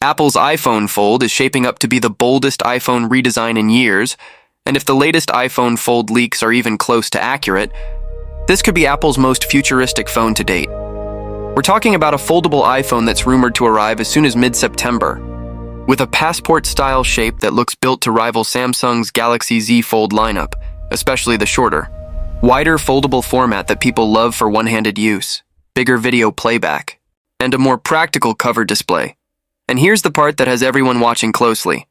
Apple's iPhone Fold is shaping up to be the boldest iPhone redesign in years, and if the latest iPhone Fold leaks are even close to accurate, this could be Apple's most futuristic phone to date. We're talking about a foldable iPhone that's rumored to arrive as soon as mid-September, with a passport-style shape that looks built to rival Samsung's Galaxy Z Fold lineup, especially the shorter, wider foldable format that people love for one-handed use, bigger video playback, and a more practical cover display. And here's the part that has everyone watching closely.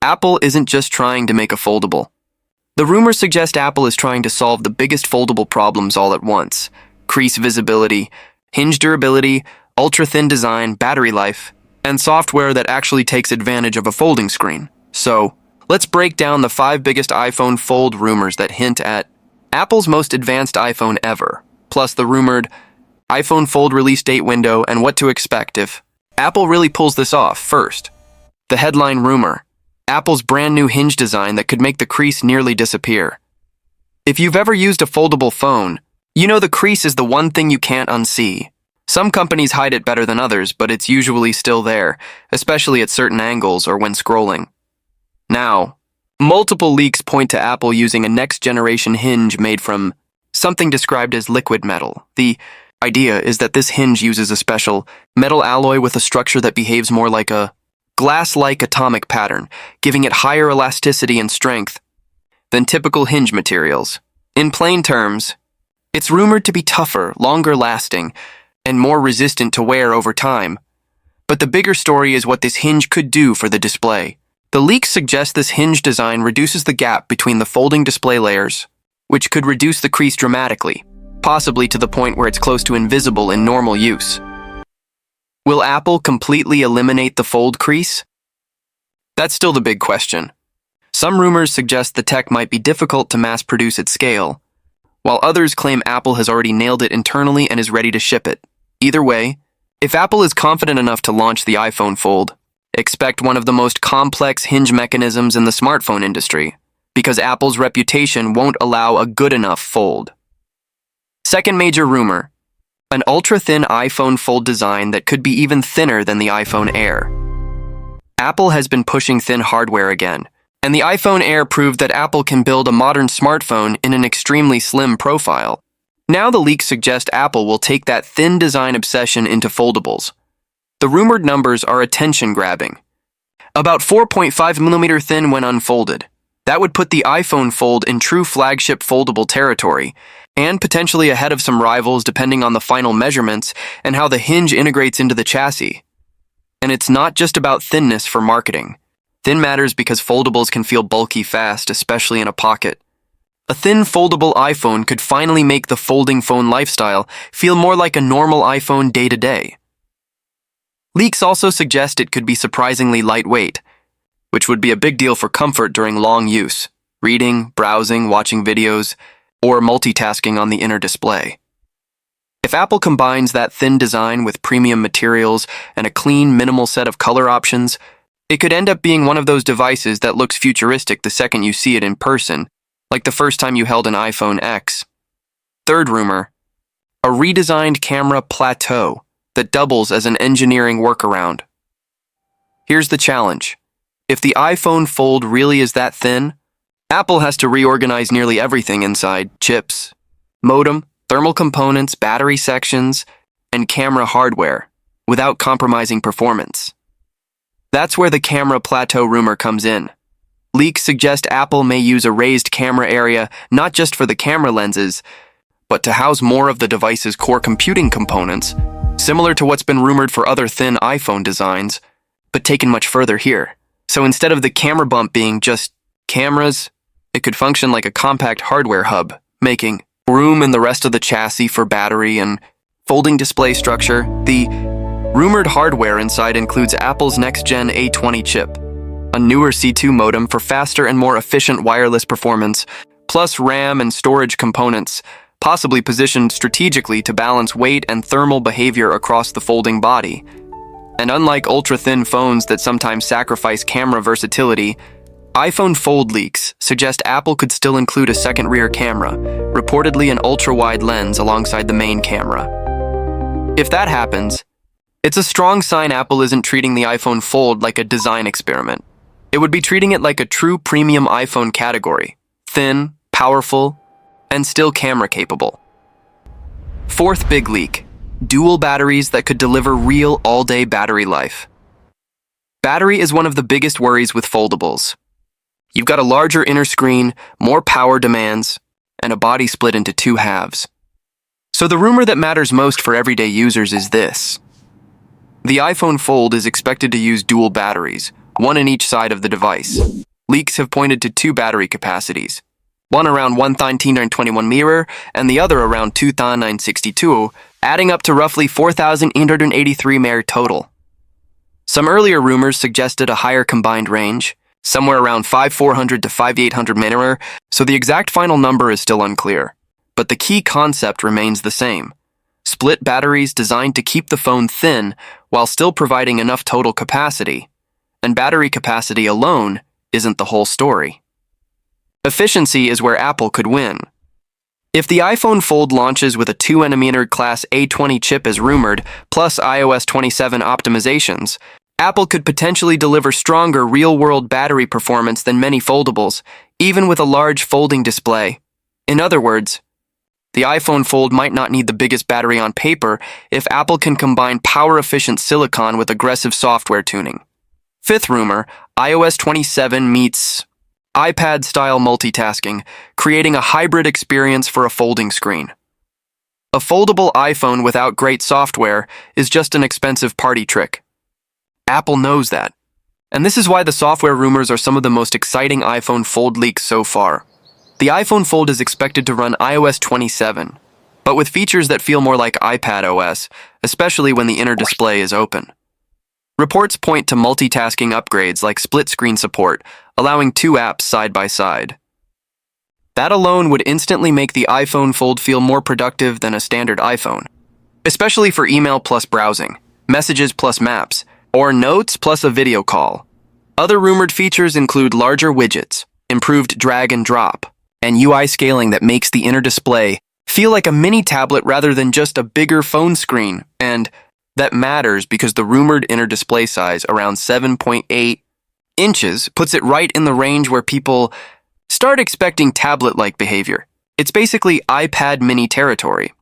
Apple isn't just trying to make a foldable. The rumors suggest Apple is trying to solve the biggest foldable problems all at once: crease visibility, hinge durability, ultra-thin design, battery life, and software that actually takes advantage of a folding screen. So, let's break down the 5 biggest iPhone Fold rumors that hint at Apple's most advanced iPhone ever, plus the rumored iPhone Fold release date window and what to expect if Apple really pulls this off. First, the headline rumor: Apple's brand new hinge design that could make the crease nearly disappear. If you've ever used a foldable phone, you know the crease is the one thing you can't unsee. Some companies hide it better than others, but it's usually still there, especially at certain angles or when scrolling. Now, multiple leaks point to Apple using a next-generation hinge made from something described as liquid metal. The idea is that this hinge uses a special metal alloy with a structure that behaves more like a glass-like atomic pattern, giving it higher elasticity and strength than typical hinge materials. In plain terms, it's rumored to be tougher, longer-lasting, and more resistant to wear over time. But the bigger story is what this hinge could do for the display. The leaks suggest this hinge design reduces the gap between the folding display layers, which could reduce the crease dramatically, possibly to the point where it's close to invisible in normal use. Will Apple completely eliminate the fold crease? That's still the big question. Some rumors suggest the tech might be difficult to mass-produce at scale, while others claim Apple has already nailed it internally and is ready to ship it. Either way, if Apple is confident enough to launch the iPhone Fold, expect one of the most complex hinge mechanisms in the smartphone industry, because Apple's reputation won't allow a good enough fold. Second major rumor: an ultra-thin iPhone Fold design that could be even thinner than the iPhone Air. Apple has been pushing thin hardware again, and the iPhone Air proved that Apple can build a modern smartphone in an extremely slim profile. Now the leaks suggest Apple will take that thin design obsession into foldables. The rumored numbers are attention-grabbing. About 4.5mm thin when unfolded. That would put the iPhone Fold in true flagship foldable territory, and potentially ahead of some rivals depending on the final measurements and how the hinge integrates into the chassis. And it's not just about thinness for marketing. Thin matters because foldables can feel bulky fast, especially in a pocket. A thin foldable iPhone could finally make the folding phone lifestyle feel more like a normal iPhone day-to-day. Leaks also suggest it could be surprisingly lightweight, which would be a big deal for comfort during long use, reading, browsing, watching videos, or multitasking on the inner display. If Apple combines that thin design with premium materials and a clean, minimal set of color options, it could end up being one of those devices that looks futuristic the second you see it in person, like the first time you held an iPhone X. Third rumor: a redesigned camera plateau that doubles as an engineering workaround. Here's the challenge. If the iPhone Fold really is that thin, Apple has to reorganize nearly everything inside: chips, modem, thermal components, battery sections, and camera hardware, without compromising performance. That's where the camera plateau rumor comes in. Leaks suggest Apple may use a raised camera area not just for the camera lenses, but to house more of the device's core computing components, similar to what's been rumored for other thin iPhone designs, but taken much further here. So instead of the camera bump being just cameras, it could function like a compact hardware hub, making room in the rest of the chassis for battery and folding display structure. The rumored hardware inside includes Apple's next-gen A20 chip, a newer C2 modem for faster and more efficient wireless performance, plus RAM and storage components, possibly positioned strategically to balance weight and thermal behavior across the folding body. And unlike ultra-thin phones that sometimes sacrifice camera versatility, iPhone Fold leaks suggest Apple could still include a second rear camera, reportedly an ultra-wide lens alongside the main camera. If that happens, It's a strong sign Apple isn't treating the iPhone Fold like a design experiment. It would be treating it like a true premium iPhone category: thin, powerful, and still camera capable. Fourth big leak: dual batteries that could deliver real all-day battery life. Battery is one of the biggest worries with foldables. You've got a larger inner screen, more power demands, and a body split into two halves. So the rumor that matters most for everyday users is this: the iPhone Fold is expected to use dual batteries, one in each side of the device. Leaks have pointed to two battery capacities, one around 1,921 mAh and the other around 2,962, adding up to roughly 4,883 mAh total. Some earlier rumors suggested a higher combined range, somewhere around 5,400 to 5,800 mAh, so the exact final number is still unclear. But the key concept remains the same: split batteries designed to keep the phone thin while still providing enough total capacity. And battery capacity alone isn't the whole story. Efficiency is where Apple could win. If the iPhone Fold launches with a 2nm class A20 chip as rumored, plus iOS 27 optimizations, Apple could potentially deliver stronger real-world battery performance than many foldables, even with a large folding display. In other words, the iPhone Fold might not need the biggest battery on paper if Apple can combine power-efficient silicon with aggressive software tuning. Fifth rumor: iOS 27 meets iPad-style multitasking, creating a hybrid experience for a folding screen. A foldable iPhone without great software is just an expensive party trick. Apple knows that. And this is why the software rumors are some of the most exciting iPhone Fold leaks so far. The iPhone Fold is expected to run iOS 27, but with features that feel more like iPad OS, especially when the inner display is open. Reports point to multitasking upgrades like split-screen support, allowing two apps side by side. That alone would instantly make the iPhone Fold feel more productive than a standard iPhone, especially for email plus browsing, messages plus maps, or notes plus a video call. Other rumored features include larger widgets, improved drag and drop, and UI scaling that makes the inner display feel like a mini tablet rather than just a bigger phone screen, and that matters because the rumored inner display size, around 7.8 inches, puts it right in the range where people start expecting tablet-like behavior. It's basically iPad mini territory.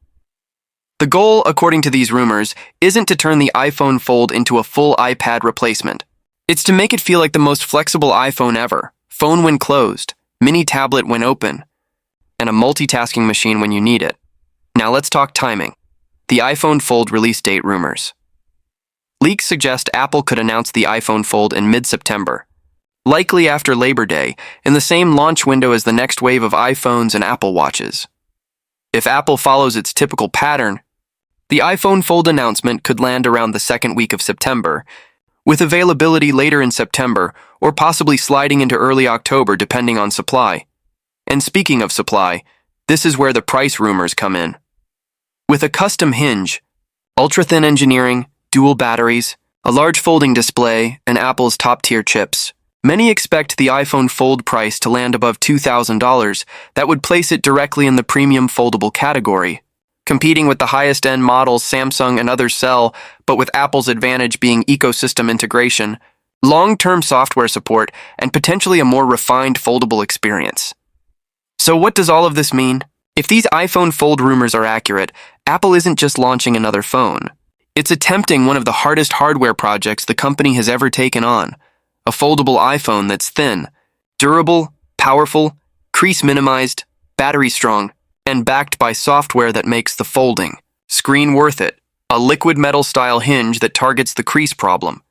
The goal, according to these rumors, isn't to turn the iPhone Fold into a full iPad replacement. It's to make it feel like the most flexible iPhone ever, phone when closed, mini tablet when open, and a multitasking machine when you need it. Now let's talk timing. The iPhone Fold release date rumors. Leaks suggest Apple could announce the iPhone Fold in mid-September, likely after Labor Day, in the same launch window as the next wave of iPhones and Apple Watches. If Apple follows its typical pattern, the iPhone Fold announcement could land around the second week of September, with availability later in September or possibly sliding into early October depending on supply. And speaking of supply, this is where the price rumors come in. With a custom hinge, ultra-thin engineering, dual batteries, a large folding display, and Apple's top-tier chips, many expect the iPhone Fold price to land above $2,000. That would place it directly in the premium foldable category, competing with the highest-end models Samsung and others sell, but with Apple's advantage being ecosystem integration, long-term software support, and potentially a more refined foldable experience. So what does all of this mean? If these iPhone Fold rumors are accurate, Apple isn't just launching another phone. It's attempting one of the hardest hardware projects the company has ever taken on: a foldable iPhone that's thin, durable, powerful, crease minimized, battery strong, and backed by software that makes the folding screen worth it. A liquid metal style hinge that targets the crease problem.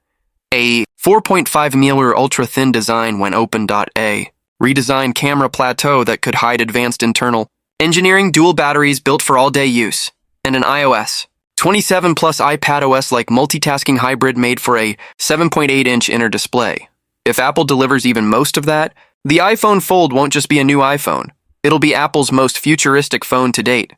A 4.5mm ultra-thin design when open. A redesigned camera plateau that could hide advanced internal engineering, dual batteries built for all-day use, and an iOS 27 plus iPadOS-like multitasking hybrid made for a 7.8-inch inner display. If Apple delivers even most of that, the iPhone Fold won't just be a new iPhone. It'll be Apple's most futuristic phone to date.